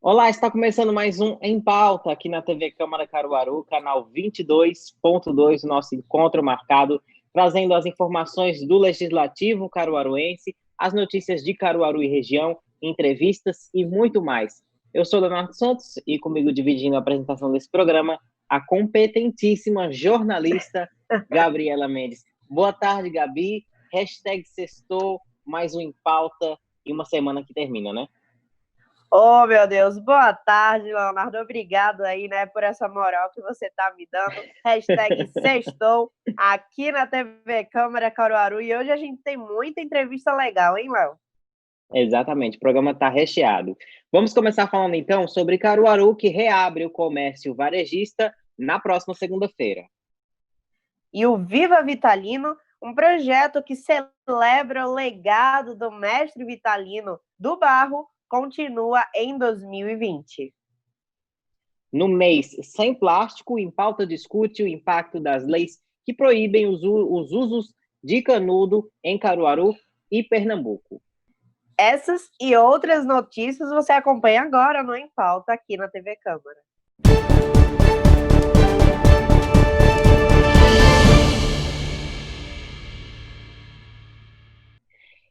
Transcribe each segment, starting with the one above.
Olá, está começando mais um Em Pauta aqui na TV Câmara Caruaru, canal 22.2, nosso encontro marcado, trazendo as informações do Legislativo caruaruense, as notícias de Caruaru e região, entrevistas e muito mais. Eu sou Leonardo Santos e comigo dividindo a apresentação desse programa, a competentíssima jornalista Gabriela Mendes. Boa tarde, Gabi. Hashtag sextou, mais um Em Pauta e uma semana que termina, né? Oh, meu Deus, boa tarde, Leonardo. Obrigado aí, né, por essa moral que você tá me dando. Hashtag sextou aqui na TV Câmara Caruaru. E hoje a gente tem muita entrevista legal, hein, Léo? Exatamente, o programa está recheado. Vamos começar falando então sobre Caruaru, que reabre o comércio varejista na próxima segunda-feira. E o Viva Vitalino, um projeto que celebra o legado do mestre Vitalino do Barro, continua em 2020. No mês Sem Plástico, Em Pauta discute o impacto das leis que proíbem os usos de canudo em Caruaru e Pernambuco. Essas e outras notícias você acompanha agora no Em Pauta aqui na TV Câmara.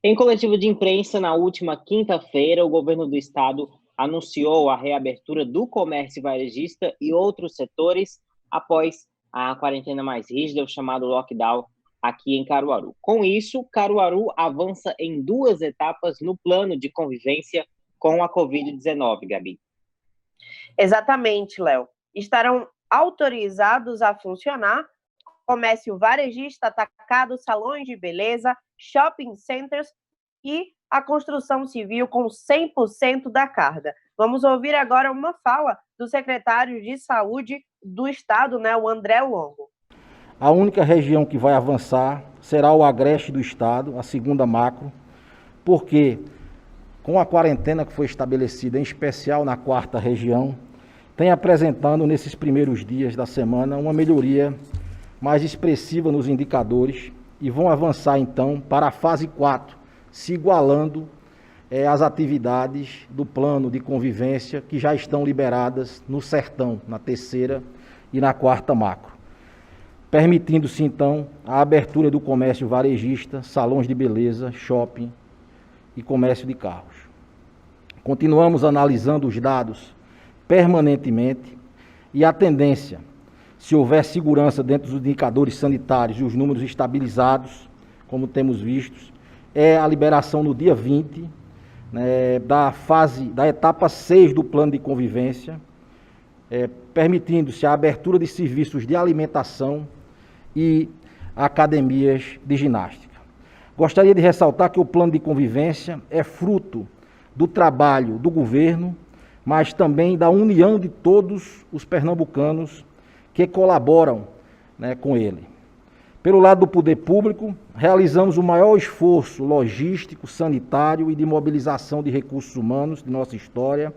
Em coletiva de imprensa, na última quinta-feira, o governo do estado anunciou a reabertura do comércio varejista e outros setores após a quarentena mais rígida, o chamado lockdown, aqui em Caruaru. Com isso, Caruaru avança em duas etapas no plano de convivência com a Covid-19, Gabi. Exatamente, Léo. Estarão autorizados a funcionar comércio varejista, atacado, salões de beleza, shopping centers e a construção civil com 100% da carga. Vamos ouvir agora uma fala do secretário de Saúde do Estado, né, o André Longo. A única região que vai avançar será o agreste do Estado, a segunda macro, porque com a quarentena que foi estabelecida, em especial na quarta região, tem apresentando nesses primeiros dias da semana uma melhoria mais expressiva nos indicadores e vão avançar então para a fase 4, se igualando às atividades do plano de convivência que já estão liberadas no Sertão, na terceira e na quarta macro, permitindo-se então a abertura do comércio varejista, salões de beleza, shopping e comércio de carros. Continuamos analisando os dados permanentemente e a tendência, se houver segurança dentro dos indicadores sanitários e os números estabilizados, como temos visto, é a liberação no dia 20, né, da etapa 6 do plano de convivência, permitindo-se a abertura de serviços de alimentação e academias de ginástica. Gostaria de ressaltar que o plano de convivência é fruto do trabalho do governo, mas também da união de todos os pernambucanos que colaboram, né, com ele. Pelo lado do poder público, realizamos o maior esforço logístico, sanitário e de mobilização de recursos humanos de nossa história,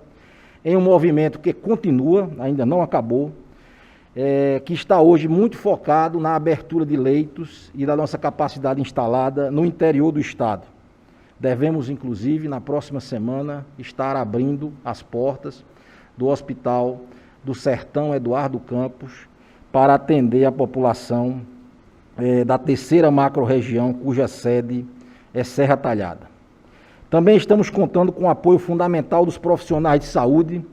em um movimento que continua, ainda não acabou, que está hoje muito focado na abertura de leitos e da nossa capacidade instalada no interior do estado. Devemos, inclusive, na próxima semana, estar abrindo as portas do Hospital do Sertão Eduardo Campos para atender a população da terceira macro-região, cuja sede é Serra Talhada. Também estamos contando com o apoio fundamental dos profissionais de saúde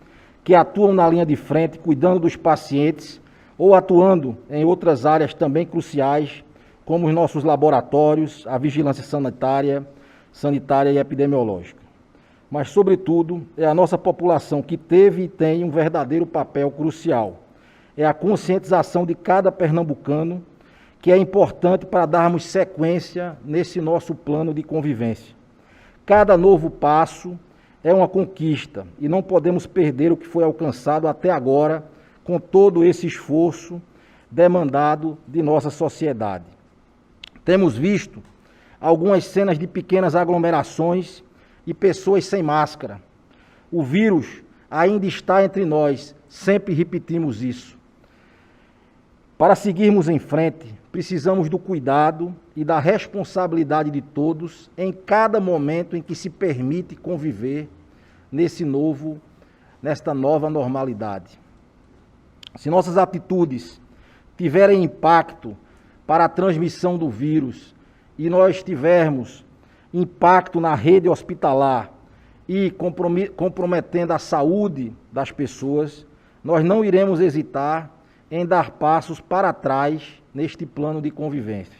que atuam na linha de frente, cuidando dos pacientes ou atuando em outras áreas também cruciais, como os nossos laboratórios, a vigilância sanitária e epidemiológica. Mas, sobretudo, é a nossa população que teve e tem um verdadeiro papel crucial. É a conscientização de cada pernambucano que é importante para darmos sequência nesse nosso plano de convivência. Cada novo passo é uma conquista e não podemos perder o que foi alcançado até agora com todo esse esforço demandado de nossa sociedade. Temos visto algumas cenas de pequenas aglomerações e pessoas sem máscara. O vírus ainda está entre nós, sempre repetimos isso. Para seguirmos em frente, precisamos do cuidado e da responsabilidade de todos em cada momento em que se permite conviver nesse novo nesta nova normalidade. Se nossas atitudes tiverem impacto para a transmissão do vírus e nós tivermos impacto na rede hospitalar e comprometendo a saúde das pessoas, nós não iremos hesitar em dar passos para trás neste plano de convivência.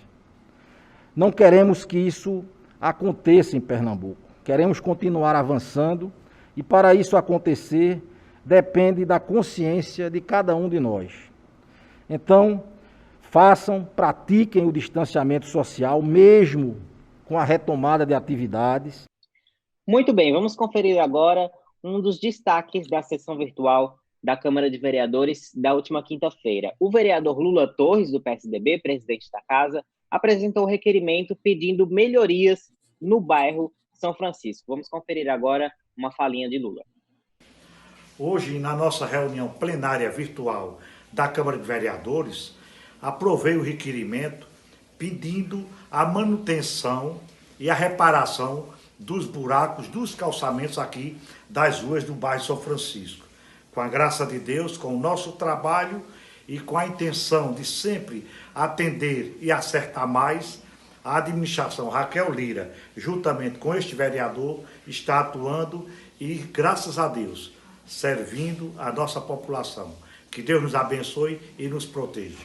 Não queremos que isso aconteça em Pernambuco. Queremos continuar avançando e, para isso acontecer, depende da consciência de cada um de nós. Então, pratiquem o distanciamento social, mesmo com a retomada de atividades. Muito bem, vamos conferir agora um dos destaques da sessão virtual da Câmara de Vereadores da última quinta-feira. O vereador Lula Torres, do PSDB, presidente da Casa, apresentou o requerimento pedindo melhorias no bairro São Francisco. Vamos conferir agora uma falinha de Lula. Hoje, na nossa reunião plenária virtual da Câmara de Vereadores, aprovei o requerimento pedindo a manutenção e a reparação dos buracos, dos calçamentos aqui das ruas do bairro São Francisco. Com a graça de Deus, com o nosso trabalho e com a intenção de sempre atender e acertar mais, a administração Raquel Lira, juntamente com este vereador, está atuando e, graças a Deus, servindo a nossa população. Que Deus nos abençoe e nos proteja.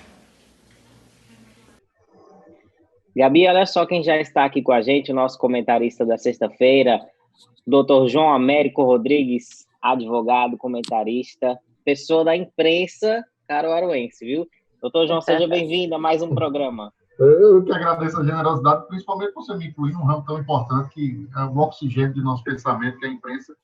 Gabi, olha só quem já está aqui com a gente, o nosso comentarista da sexta-feira, Dr. João Américo Rodrigues, advogado, comentarista, pessoa da imprensa caruaruense, viu? Doutor João, seja bem-vindo a mais um programa. Eu que agradeço a generosidade, principalmente por você me incluir num ramo tão importante que é o oxigênio de nosso pensamento, que é a imprensa,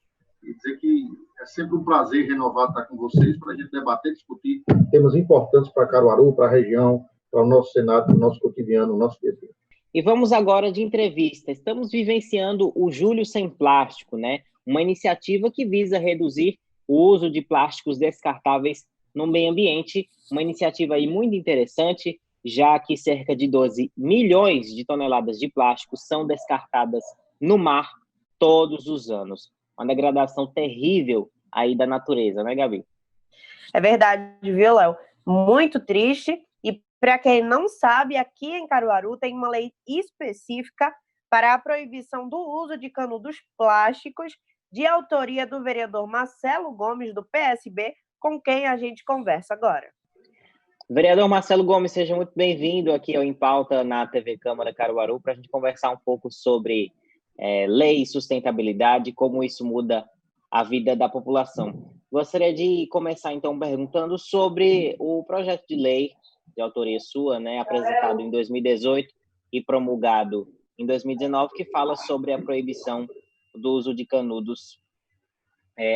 e dizer que é sempre um prazer renovado estar com vocês para a gente debater, discutir temas importantes para Caruaru, para a região, para o nosso Senado, para o nosso cotidiano, o nosso dia a dia. E vamos agora de entrevista. Estamos vivenciando o Julho Sem Plástico, né? Uma iniciativa que visa reduzir o uso de plásticos descartáveis no meio ambiente, uma iniciativa aí muito interessante, já que cerca de 12 milhões de toneladas de plástico são descartadas no mar todos os anos. Uma degradação terrível aí da natureza, né, Gabi? É verdade, viu, Léo? Muito triste. E para quem não sabe, aqui em Caruaru tem uma lei específica para a proibição do uso de canudos plásticos, de autoria do vereador Marcelo Gomes, do PSB, com quem a gente conversa agora. Vereador Marcelo Gomes, seja muito bem-vindo aqui ao Em Pauta na TV Câmara Caruaru para a gente conversar um pouco sobre lei e sustentabilidade, como isso muda a vida da população. Gostaria de começar, então, perguntando sobre o projeto de lei de autoria sua, né, apresentado em 2018 e promulgado em 2019, que fala sobre a proibição do uso de canudos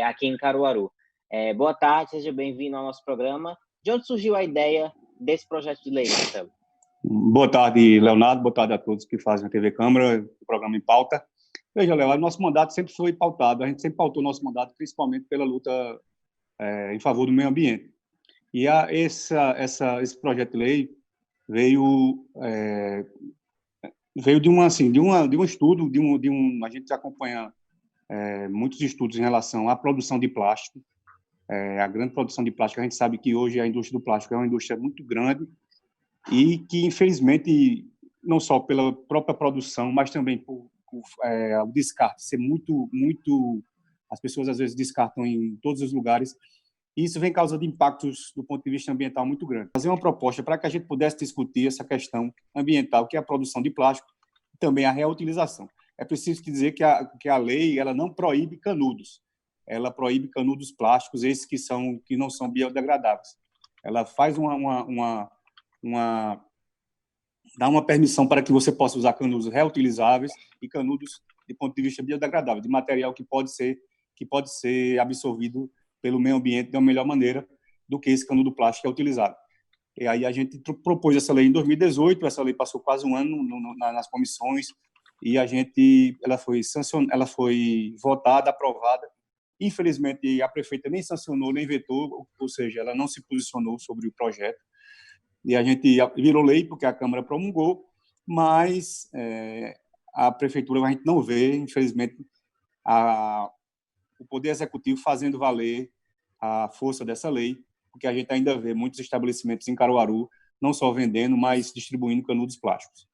aqui em Caruaru. Boa tarde, seja bem-vindo ao nosso programa. De onde surgiu a ideia desse projeto de lei, Marcelo? Boa tarde, Leonardo. Boa tarde a todos que fazem a TV Câmara, o programa Em Pauta. Veja, Leonardo, nosso mandato sempre foi pautado, a gente sempre pautou nosso mandato principalmente pela luta em favor do meio ambiente. E esse projeto de lei veio de um estudo, a gente acompanha muitos estudos em relação à produção de plástico. A grande produção de plástico, a gente sabe que hoje a indústria do plástico é uma indústria muito grande e que, infelizmente, não só pela própria produção, mas também por o descarte ser muito... As pessoas, às vezes, descartam em todos os lugares. E isso vem causando impactos do ponto de vista ambiental muito grandes. Fazer uma proposta para que a gente pudesse discutir essa questão ambiental, que é a produção de plástico, e também a reutilização. É preciso dizer que a lei ela não proíbe canudos. Ela proíbe canudos plásticos, esses que não são biodegradáveis. Ela faz dá uma permissão para que você possa usar canudos reutilizáveis e canudos de ponto de vista biodegradável, de material que pode ser absorvido pelo meio ambiente de uma melhor maneira do que esse canudo plástico que é utilizado. E aí a gente propôs essa lei em 2018, essa lei passou quase um ano nas comissões e ela foi votada, aprovada. Infelizmente, a prefeita nem sancionou, nem vetou, ou seja, ela não se posicionou sobre o projeto. E a gente virou lei porque a Câmara promulgou, mas a prefeitura a gente não vê, infelizmente, o Poder Executivo fazendo valer a força dessa lei, porque a gente ainda vê muitos estabelecimentos em Caruaru não só vendendo, mas distribuindo canudos plásticos.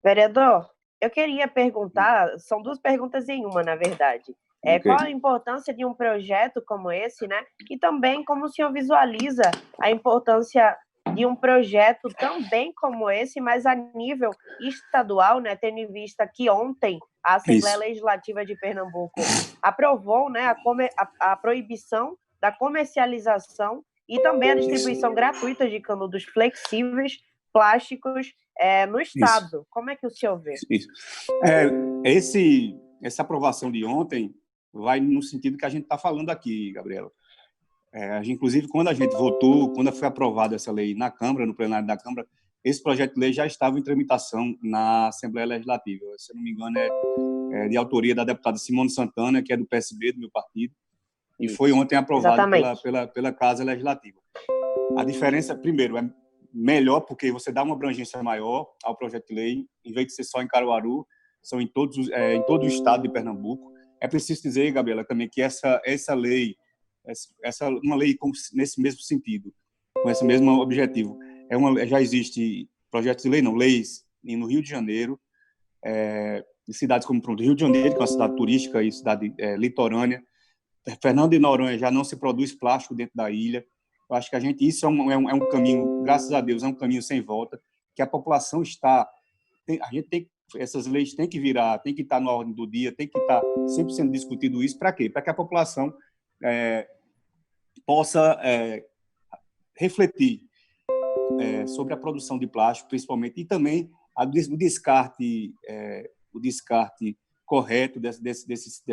Vereador, eu queria perguntar, são duas perguntas em uma, na verdade. Okay. Qual a importância de um projeto como esse, né? E também como o senhor visualiza a importância de um projeto também como esse, mas a nível estadual, né? Tendo em vista que ontem a Assembleia Legislativa de Pernambuco aprovou, né, a proibição da comercialização e também a distribuição gratuita de canudos flexíveis plásticos no estado. Isso. Como é que o senhor vê? Isso. Essa aprovação de ontem vai no sentido que a gente está falando aqui, Gabriela. Inclusive, quando a gente votou, quando foi aprovada essa lei na Câmara, no plenário da Câmara, esse projeto de lei já estava em tramitação na Assembleia Legislativa. Se eu não me engano, é de autoria da deputada Simone Santana, que é do PSB, do meu partido, e foi ontem aprovado pela Casa Legislativa. A diferença, primeiro, é melhor porque você dá uma abrangência maior ao projeto de lei, em vez de ser só em Caruaru, são em todo o estado de Pernambuco. É preciso dizer, Gabriela, também que essa lei, uma lei nesse mesmo sentido, com esse mesmo objetivo, já existe projetos de lei, não, leis no Rio de Janeiro, em cidades como o Rio de Janeiro, que é uma cidade turística e cidade litorânea. Fernando de Noronha já não se produz plástico dentro da ilha. Eu acho que isso é um caminho, graças a Deus, é um caminho sem volta, que a população essas leis têm que virar, têm que estar na ordem do dia, tem que estar sempre sendo discutido isso. Para quê? Para que a população possa refletir sobre a produção de plástico, principalmente, e também o descarte correto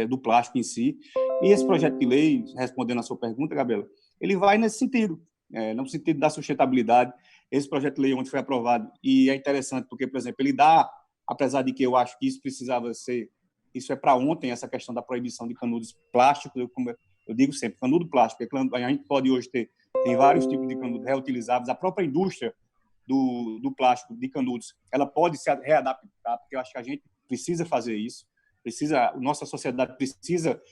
do plástico em si. E esse projeto de lei, respondendo a sua pergunta, Gabriela, ele vai nesse sentido, no sentido da sustentabilidade. Esse projeto de lei ontem foi aprovado e é interessante porque, por exemplo, ele dá, apesar de que eu acho que isso precisava ser, isso é para ontem, essa questão da proibição de canudos plásticos, como eu digo sempre, canudo plástico, a gente pode hoje tem vários tipos de canudos reutilizáveis, a própria indústria do plástico, de canudos, ela pode se readaptar, porque eu acho que a gente precisa fazer isso, nossa sociedade precisa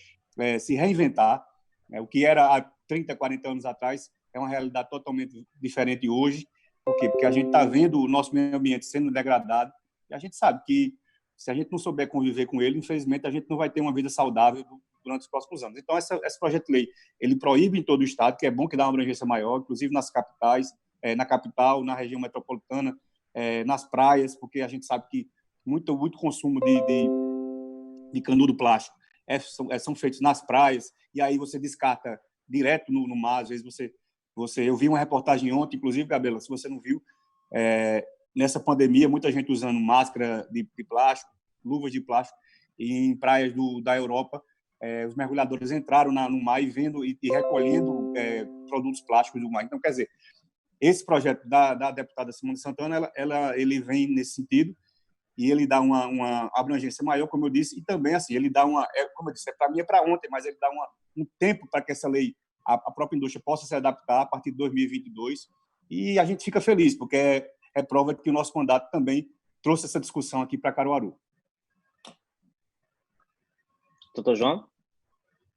se reinventar, o que era há 30, 40 anos atrás é uma realidade totalmente diferente hoje. Por quê? Porque a gente está vendo o nosso meio ambiente sendo degradado e a gente sabe que se a gente não souber conviver com ele, infelizmente, a gente não vai ter uma vida saudável durante os próximos anos. Então, esse projeto de lei, ele proíbe em todo o estado, que é bom que dá uma abrangência maior, inclusive nas capitais, na capital, na região metropolitana, nas praias, porque a gente sabe que muito consumo de canudo plástico são feitos nas praias, e aí você descarta direto no mar. Às vezes eu vi uma reportagem ontem, inclusive, Gabriela, se você não viu, nessa pandemia, muita gente usando máscara de plástico, luvas de plástico, e em praias da Europa, os mergulhadores entraram no mar e vendo e recolhendo produtos plásticos do mar. Então, quer dizer, esse projeto da deputada Simone Santana, ele vem nesse sentido, e ele dá uma abrangência maior, como eu disse, e também, assim, ele dá como eu disse, para mim é para ontem, mas ele dá um tempo para que essa lei, a própria indústria possa se adaptar a partir de 2022, e a gente fica feliz, porque é prova de que o nosso mandato também trouxe essa discussão aqui para Caruaru. Doutor João?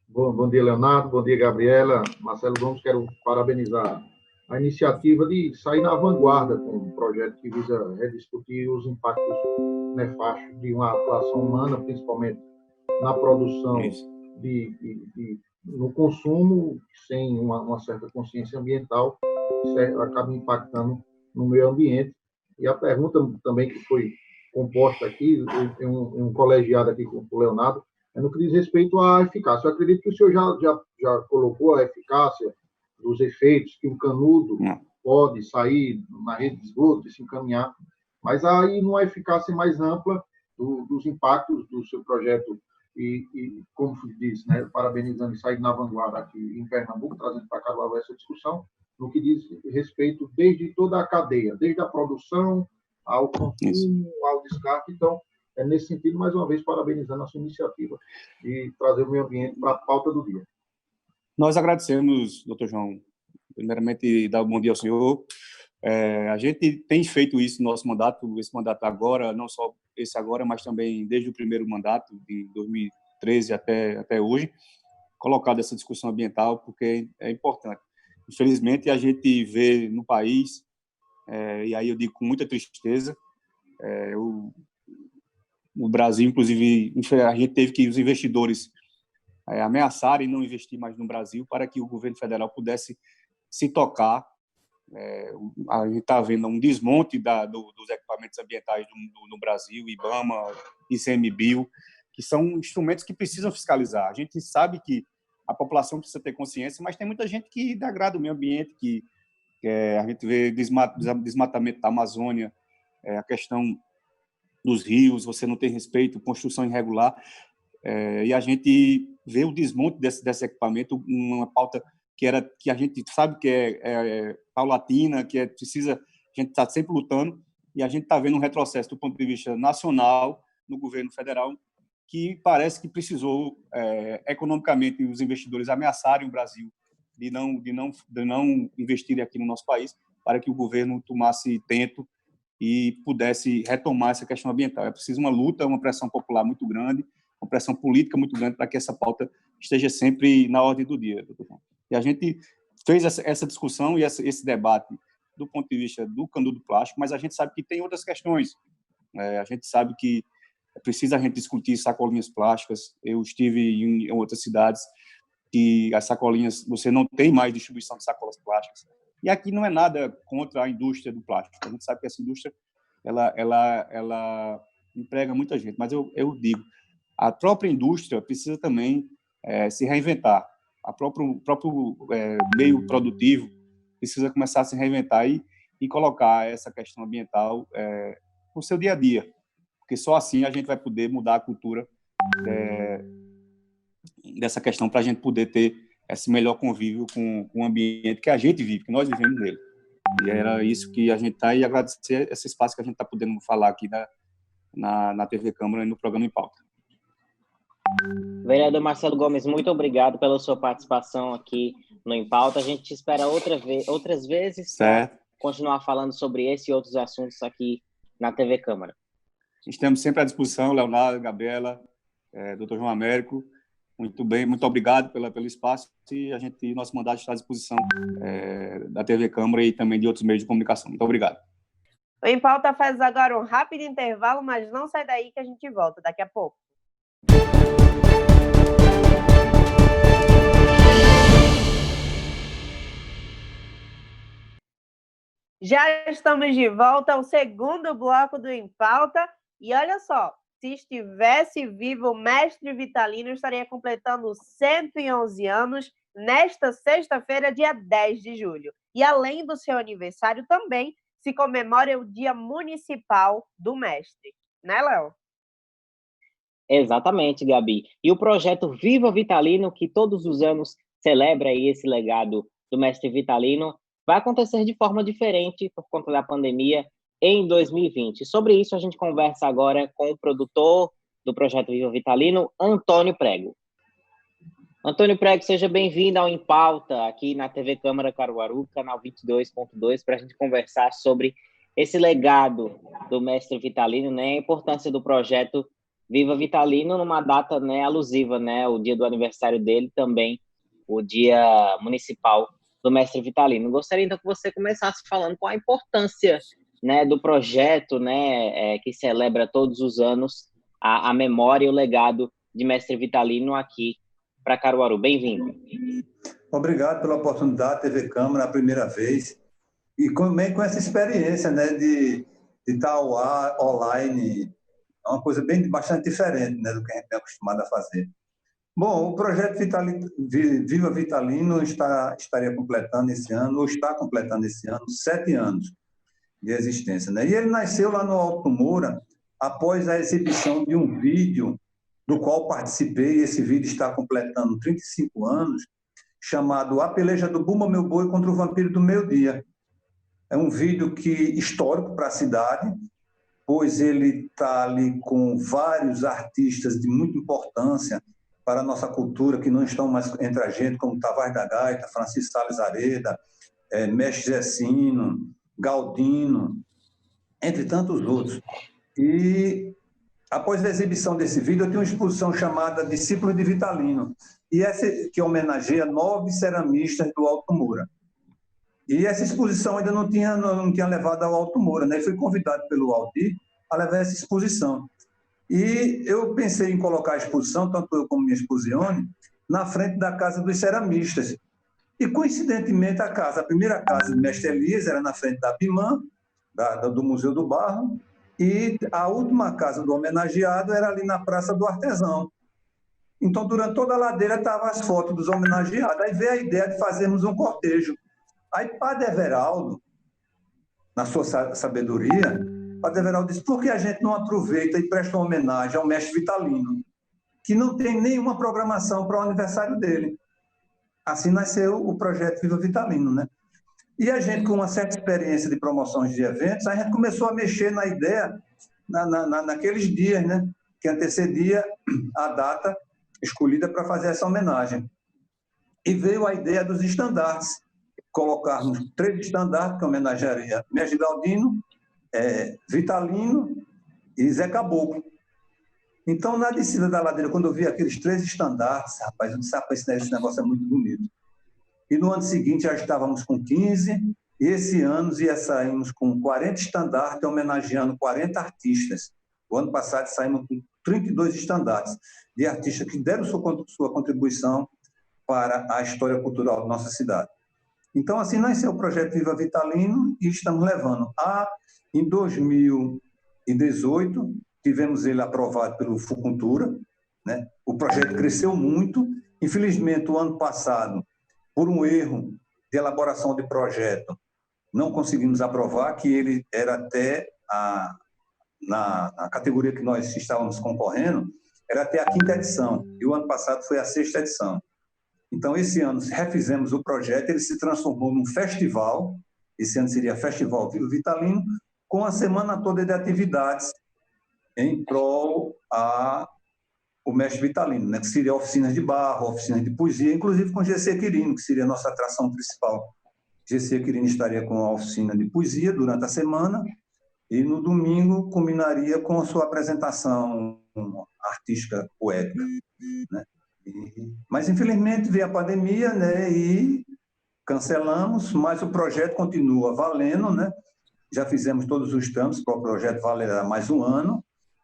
Bom dia, Leonardo. Bom dia, Gabriela. Marcelo Gomes, quero parabenizar a iniciativa de sair na vanguarda com um projeto que visa rediscutir os impactos nefastos de uma atuação humana, principalmente na produção, no consumo, sem uma certa consciência ambiental, isso acaba impactando no meio ambiente. E a pergunta também que foi composta aqui, tem um colegiado aqui com o Leonardo, no que diz respeito à eficácia. Eu acredito que o senhor já colocou a eficácia dos efeitos que o canudo pode sair na rede de esgoto e se encaminhar, mas aí numa eficácia mais ampla dos impactos do seu projeto e como diz, né, parabenizando e sair na vanguarda aqui em Pernambuco, trazendo para Caruaru essa discussão, no que diz respeito desde toda a cadeia, desde a produção ao consumo, ao descarte. Então, nesse sentido, mais uma vez, parabenizando a sua iniciativa e trazer o meio ambiente para a pauta do dia. Nós agradecemos, doutor João, primeiramente, dar um bom dia ao senhor. A gente tem feito isso no nosso mandato, esse mandato agora, não só esse agora, mas também desde o primeiro mandato, de 2013 até hoje, colocado essa discussão ambiental, porque é importante. Infelizmente, a gente vê no país, e aí eu digo com muita tristeza, o Brasil, inclusive, a gente teve que os investidores ameaçarem não investir mais no Brasil para que o governo federal pudesse se tocar. A gente está vendo um desmonte dos equipamentos ambientais no Brasil, IBAMA, ICMBio, que são instrumentos que precisam fiscalizar. A gente sabe que a população precisa ter consciência, mas tem muita gente que degrada o meio ambiente, que a gente vê desmatamento da Amazônia, a questão dos rios, você não tem respeito, construção irregular, e a gente vê o desmonte desse equipamento, uma pauta que a gente sabe que é paulatina, que precisa, a gente está sempre lutando, e a gente está vendo um retrocesso do ponto de vista nacional no governo federal, que parece que precisou, economicamente, os investidores ameaçarem o Brasil de não investirem aqui no nosso país, para que o governo tomasse tento e pudesse retomar essa questão ambiental. É preciso uma luta, uma pressão popular muito grande, uma pressão política muito grande para que essa pauta esteja sempre na ordem do dia, doutor João. E a gente fez essa discussão e esse debate do ponto de vista do canudo plástico, mas a gente sabe que tem outras questões. A gente sabe que precisa a gente discutir sacolinhas plásticas. Eu estive em outras cidades que as sacolinhas, você não tem mais distribuição de sacolas plásticas. E aqui não é nada contra a indústria do plástico. A gente sabe que essa indústria ela emprega muita gente, mas eu digo, a própria indústria precisa também se reinventar. O próprio meio produtivo precisa começar a se reinventar e colocar essa questão ambiental no seu dia a dia, porque só assim a gente vai poder mudar a cultura dessa questão, para a gente poder ter esse melhor convívio com o ambiente que a gente vive, que nós vivemos nele. E era isso que a gente está, e agradecer esse espaço que a gente está podendo falar aqui na TV Câmara e no programa Em Pauta. Vereador Marcelo Gomes, muito obrigado pela sua participação aqui no Em Pauta. A gente te espera outras vezes para continuar falando sobre esse e outros assuntos aqui na TV Câmara. Estamos sempre à disposição, Leonardo, Gabriela, doutor João Américo. Muito bem, muito obrigado pelo espaço, e nosso mandato está à disposição da TV Câmara e também de outros meios de comunicação. Muito obrigado. O Em Pauta faz agora um rápido intervalo, mas não sai daí que a gente volta daqui a pouco. Já estamos de volta ao segundo bloco do Em Pauta, e olha só, se estivesse vivo, o mestre Vitalino estaria completando 111 anos nesta sexta-feira, dia 10 de julho. E além do seu aniversário, também se comemora o Dia Municipal do Mestre. Né, Léo? Exatamente, Gabi. E o projeto Viva Vitalino, que todos os anos celebra aí esse legado do mestre Vitalino, vai acontecer de forma diferente por conta da pandemia em 2020. Sobre isso, a gente conversa agora com o produtor do projeto Viva Vitalino, Antônio Prego. Antônio Prego, seja bem-vindo ao Em Pauta, aqui na TV Câmara Caruaru, canal 22.2, para a gente conversar sobre esse legado do mestre Vitalino, né, a importância do projeto Viva Vitalino numa data, né, alusiva, né, o dia do aniversário dele, também o dia municipal do mestre Vitalino. Gostaria então que você começasse falando qual a importância, né, do projeto, né, que celebra todos os anos a memória e o legado de mestre Vitalino aqui para Caruaru. Bem-vindo. Obrigado pela oportunidade, TV Câmara, a primeira vez, e também com essa experiência, né, de estar ao ar, online, é uma coisa bastante diferente, né, do que a gente é acostumado a fazer. Bom, o projeto Viva Vitalino estaria completando esse ano, ou está completando esse ano, 7 anos de existência, né? E ele nasceu lá no Alto Moura, após a exibição de um vídeo do qual participei. Esse vídeo está completando 35 anos, chamado A Peleja do Bumba Meu Boi contra o Vampiro do Meio-Dia. É um vídeo histórico para a cidade, pois ele está ali com vários artistas de muita importância para a nossa cultura, que não estão mais entre a gente, como Tavares da Gaita, Francisco Salles Areda, Mestre Zecino, Galdino, entre tantos outros. E, após a exibição desse vídeo, eu tinha uma exposição chamada Discípulos de Vitalino. e essa que homenageia 9 ceramistas do Alto Moura. E essa exposição ainda não tinha levado ao Alto Moura, né? Fui convidado pelo Aldir a levar essa exposição. E eu pensei em colocar a exposição, tanto eu como minha esposione, na frente da Casa dos Ceramistas. E, coincidentemente, a primeira casa do Mestre Elias era na frente da PIMAN, do Museu do Barro, e a última casa do homenageado era ali na Praça do Artesão. Então, durante toda a ladeira estavam as fotos dos homenageados. Aí veio a ideia de fazermos um cortejo. Aí, Padre Everaldo, na sua sabedoria, Padre Everaldo disse: por que a gente não aproveita e presta uma homenagem ao Mestre Vitalino, que não tem nenhuma programação para o aniversário dele? Assim nasceu o projeto Viva Vitalino, né? E a gente, com uma certa experiência de promoções de eventos, a gente começou a mexer na ideia naqueles dias, né? Que antecedia a data escolhida para fazer essa homenagem. E veio a ideia dos estandartes, colocarmos 3 estandartes que homenagearia Mestre Galdino, Vitalino e Zé Caboclo. Então, na descida da ladeira, quando eu vi aqueles 3 estandartes, rapaz, eu disse: rapaz, esse negócio é muito bonito. E no ano seguinte já estávamos com 15, e esse ano saímos com 40 estandartes, homenageando 40 artistas. O ano passado saímos com 32 estandartes de artistas que deram sua contribuição para a história cultural da nossa cidade. Então, assim nasceu o projeto Viva Vitalino e estamos levando. Em 2018, tivemos ele aprovado pelo Fucultura, né? O projeto cresceu muito. Infelizmente, o ano passado, por um erro de elaboração de projeto, não conseguimos aprovar, que ele era até na categoria que nós estávamos concorrendo, era até a 5ª edição, e o ano passado foi a 6ª edição. Então, esse ano, refizemos o projeto, ele se transformou num festival, esse ano seria Festival Viva Vitalino, com a semana toda de atividades em prol o Mestre Vitalino, né? Que seria oficinas de barro, oficinas de poesia, inclusive com GC Quirino, que seria a nossa atração principal. GC Quirino estaria com a oficina de poesia durante a semana e no domingo culminaria com a sua apresentação artística poética, né? Mas, infelizmente, veio a pandemia, né? E cancelamos, mas o projeto continua valendo, né? Já fizemos todos os trâmites para o projeto valerá mais um ano.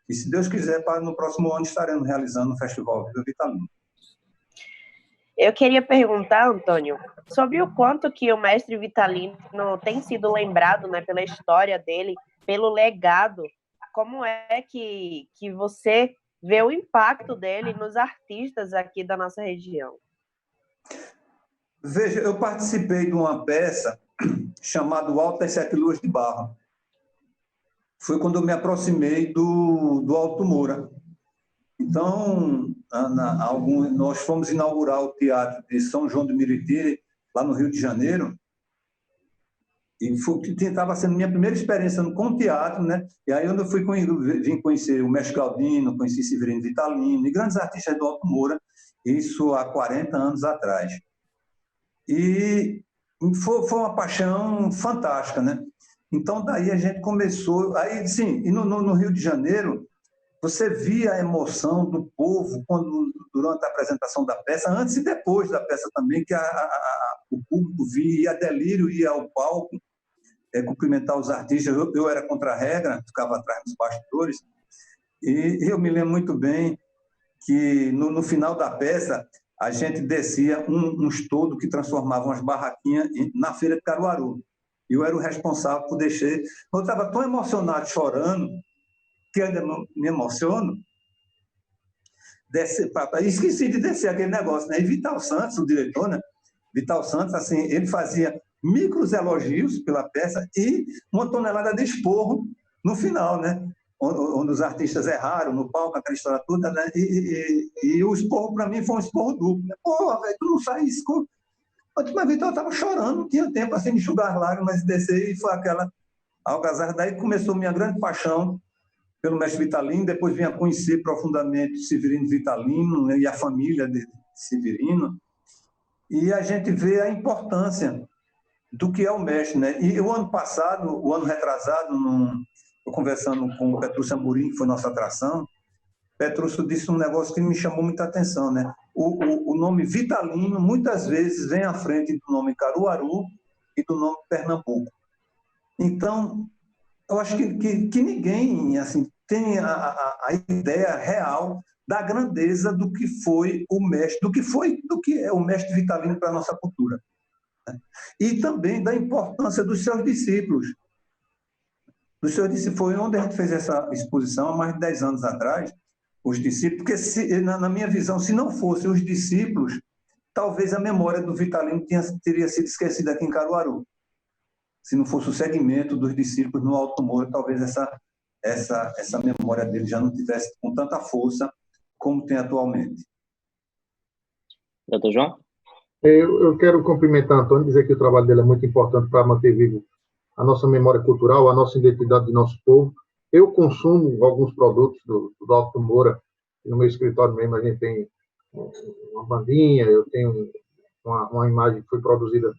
E, se Deus quiser, no próximo ano estaremos realizando o Festival Viva Vitalino. Eu queria perguntar, Antônio, sobre o quanto que o Mestre Vitalino tem sido lembrado, né, pela história dele, pelo legado. Como é que você vê o impacto dele nos artistas aqui da nossa região? Veja, eu participei de uma peça chamada O Alto das 7 Luas de Barro. Foi quando eu me aproximei do Alto Moura. Então, nós fomos inaugurar o Teatro de São João do Meriti, lá no Rio de Janeiro, e estava sendo minha primeira experiência com o teatro, né? E aí eu vim conhecer o Mestre Galdino, conheci Severino Vitalino e grandes artistas do Alto Moura, isso há 40 anos atrás. E foi uma paixão fantástica, né? Então, daí a gente começou... Aí, sim, e no Rio de Janeiro, você via a emoção do povo durante a apresentação da peça, antes e depois da peça também, que o público ia a delírio, ia ao palco, cumprimentar os artistas. Eu era contra a regra, ficava atrás dos bastidores, e eu me lembro muito bem que no final da peça a gente descia uns toldos que transformavam as barraquinhas na Feira de Caruaru. Eu era o responsável por deixar... Eu estava tão emocionado, chorando, que eu ainda me emociono. Esqueci de descer aquele negócio, né? E Vital Santos, o diretor, né? Vital Santos, assim, ele fazia micros elogios pela peça e 1 tonelada de esporro no final, né? Onde os artistas erraram no palco, aquela história toda, né? E o esporro, para mim, foi um esporro duplo. Né? Pô, velho, tu não sai isso. A última vez eu estava chorando, não tinha tempo assim de enxugar as lágrimas e descer, e foi aquela algazarra. Daí começou minha grande paixão pelo Mestre Vitalino, depois vim a conhecer profundamente Severino Vitalino, né, e a família de Severino, e a gente vê a importância do que é o mestre, né? E o ano passado, o ano retrasado, eu conversando com o Petrúcio Amorim, que foi nossa atração, Petrúcio disse um negócio que me chamou muita atenção, né? o nome Vitalino muitas vezes vem à frente do nome Caruaru e do nome Pernambuco. Então, eu acho que ninguém assim, tem a ideia real da grandeza do que foi o mestre, do que é o mestre Vitalino para a nossa cultura. E também da importância dos seus discípulos. Dos seus discípulos, foi onde a gente fez essa exposição há mais de 10 anos atrás, os discípulos, porque na minha visão, se não fossem os discípulos, talvez a memória do Vitalino teria sido esquecida aqui em Caruaru. Se não fosse o segmento dos discípulos no Alto Moura, talvez essa memória dele já não tivesse com tanta força como tem atualmente. Doutor João? Eu quero cumprimentar Antônio, dizer que o trabalho dele é muito importante para manter vivo a nossa memória cultural, a nossa identidade do nosso povo. Eu consumo alguns produtos do Alto Moura. No meu escritório mesmo a gente tem uma bandinha, eu tenho uma imagem que foi produzida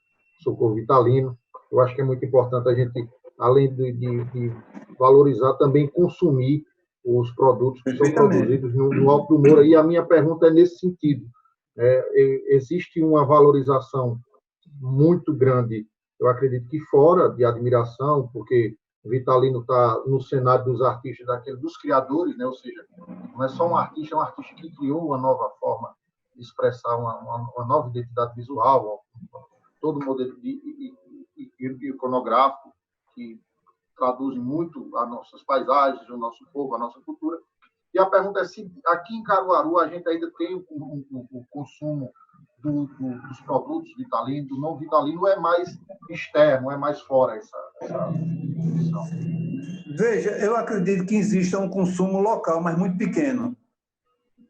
Socorro Vitalino. Eu acho que é muito importante a gente, além de valorizar, também consumir os produtos que são produzidos no Alto Moura. E a minha pergunta é nesse sentido. Existe uma valorização muito grande, eu acredito que fora de admiração, porque Vitalino está no cenário dos artistas, dos criadores, né? Ou seja, não é só um artista, é um artista que criou uma nova forma de expressar uma nova identidade visual, todo o modelo iconográfico que traduzem muito as nossas paisagens, o nosso povo, a nossa cultura. E a pergunta é se aqui em Caruaru a gente ainda tem o consumo dos produtos Vitalino, do não Vitalino, é mais externo, é mais fora essa condição. Veja, eu acredito que exista um consumo local, mas muito pequeno.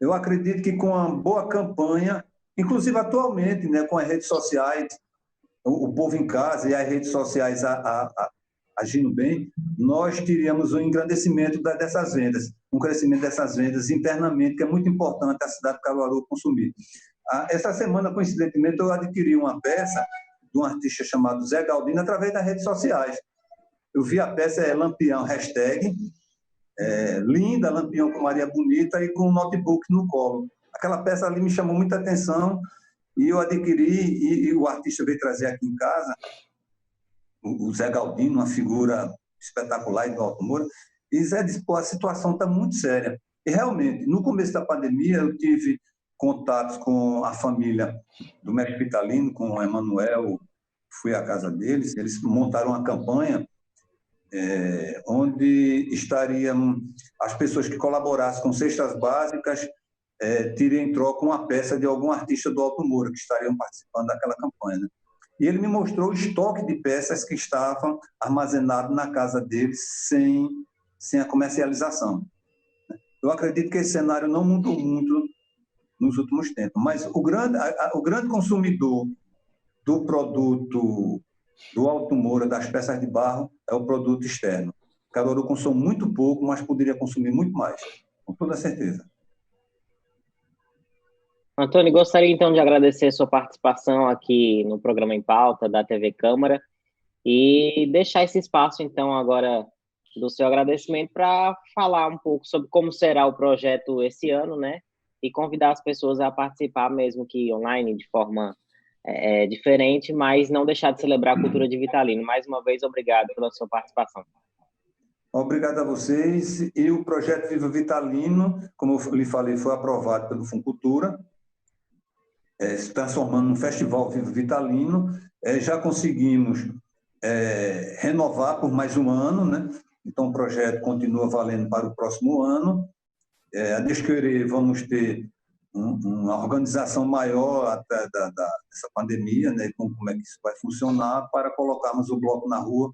Eu acredito que com uma boa campanha, inclusive atualmente, né, com as redes sociais, o povo em casa e as redes sociais agindo bem, nós teríamos um engrandecimento dessas vendas, um crescimento dessas vendas internamente, que é muito importante a cidade de Caruaru consumir. Essa semana, coincidentemente, eu adquiri uma peça de um artista chamado Zé Galdino através das redes sociais. Eu vi a peça, Lampião, hashtag, linda, Lampião com Maria Bonita e com um notebook no colo. Aquela peça ali me chamou muita atenção e eu adquiri, e o artista veio trazer aqui em casa, o Zé Galdino, uma figura espetacular do Alto Moura, e Zé disse, a situação está muito séria. E realmente, no começo da pandemia, eu tive contatos com a família do mestre Vitalino, com o Emanuel, fui à casa deles, eles montaram uma campanha onde estariam as pessoas que colaborassem com cestas básicas, teriam em troca uma peça de algum artista do Alto Moura, que estariam participando daquela campanha, né? E ele me mostrou o estoque de peças que estavam armazenados na casa deles sem a comercialização. Eu acredito que esse cenário não mudou muito nos últimos tempos, mas o grande consumidor do produto do Alto Moura, das peças de barro, é o produto externo. Caruaru consome muito pouco, mas poderia consumir muito mais, com toda certeza. Antônio, gostaria então de agradecer a sua participação aqui no programa Em Pauta da TV Câmara e deixar esse espaço então agora do seu agradecimento para falar um pouco sobre como será o projeto esse ano, né? E convidar as pessoas a participar, mesmo que online, de forma diferente, mas não deixar de celebrar a cultura de Vitalino. Mais uma vez, obrigado pela sua participação. Obrigado a vocês. E o projeto Viva Vitalino, como eu lhe falei, foi aprovado pelo Funcultura, se transformando num Festival Viva Vitalino. Já conseguimos renovar por mais um ano, né? Então o projeto continua valendo para o próximo ano. A Deus querer, vamos ter uma organização maior dessa pandemia, né? Como é que isso vai funcionar para colocarmos o bloco na rua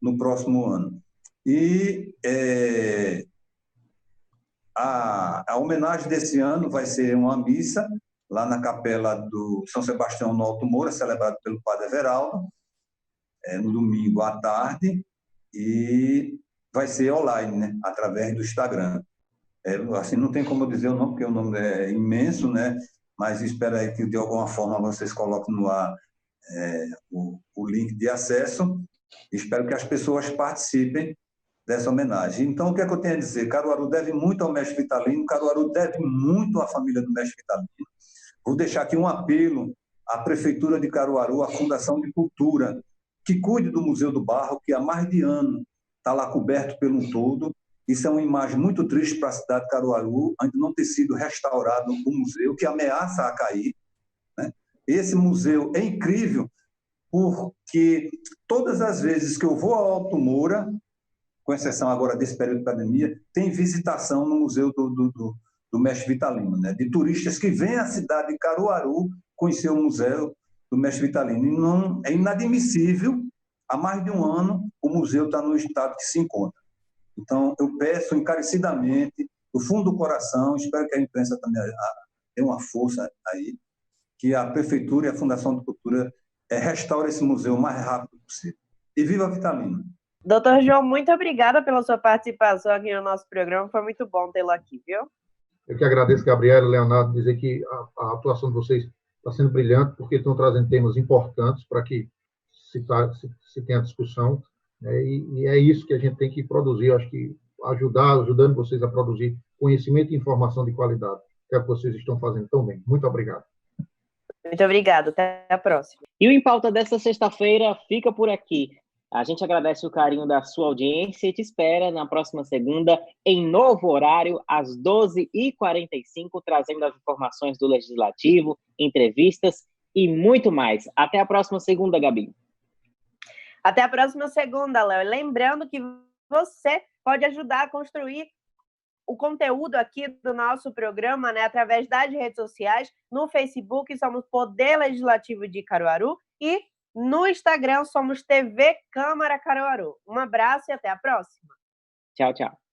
no próximo ano. E a homenagem desse ano vai ser uma missa lá na capela do São Sebastião no Alto Moura, celebrado pelo Padre Everaldo, no domingo à tarde, e vai ser online, né? Através do Instagram. Assim, não tem como eu dizer o nome, porque o nome é imenso, né? Mas espero aí que de alguma forma vocês coloquem no ar o link de acesso. Espero que as pessoas participem dessa homenagem. Então, o que é que eu tenho a dizer? Caruaru deve muito ao mestre Vitalino, Caruaru deve muito à família do mestre Vitalino. Vou deixar aqui um apelo à Prefeitura de Caruaru, à Fundação de Cultura, que cuide do Museu do Barro, que há mais de ano está lá coberto pelo todo. Isso é uma imagem muito triste para a cidade de Caruaru, ainda não ter sido restaurado o museu, que ameaça a cair, né? Esse museu é incrível, porque todas as vezes que eu vou ao Alto Moura, com exceção agora desse período de pandemia, tem visitação no Museu do Mestre Vitalino, né? De turistas que vêm à cidade de Caruaru conhecer o Museu do Mestre Vitalino. E não, é inadmissível, há mais de um ano, o museu está no estado que se encontra. Então, eu peço encarecidamente, do fundo do coração, espero que a imprensa também dê uma força aí, que a Prefeitura e a Fundação de Cultura restaurem esse museu o mais rápido possível. E viva a Vitalino! Doutor João, muito obrigada pela sua participação aqui no nosso programa. Foi muito bom tê-lo aqui, viu? Eu que agradeço, Gabriela e Leonardo, dizer que a atuação de vocês está sendo brilhante, porque estão trazendo temas importantes para que se tenha discussão, né? E é isso que a gente tem que produzir. Eu acho que ajudando vocês a produzir conhecimento e informação de qualidade, que é o que vocês estão fazendo tão bem. Muito obrigado. Muito obrigada. Até a próxima. E o Em Pauta desta sexta-feira fica por aqui. A gente agradece o carinho da sua audiência e te espera na próxima segunda, em novo horário, às 12h45, trazendo as informações do Legislativo, entrevistas e muito mais. Até a próxima segunda, Gabi. Até a próxima segunda, Léo. Lembrando que você pode ajudar a construir o conteúdo aqui do nosso programa, né, através das redes sociais. No Facebook somos Poder Legislativo de Caruaru e no Instagram somos TV Câmara Caruaru. Um abraço e até a próxima. Tchau, tchau.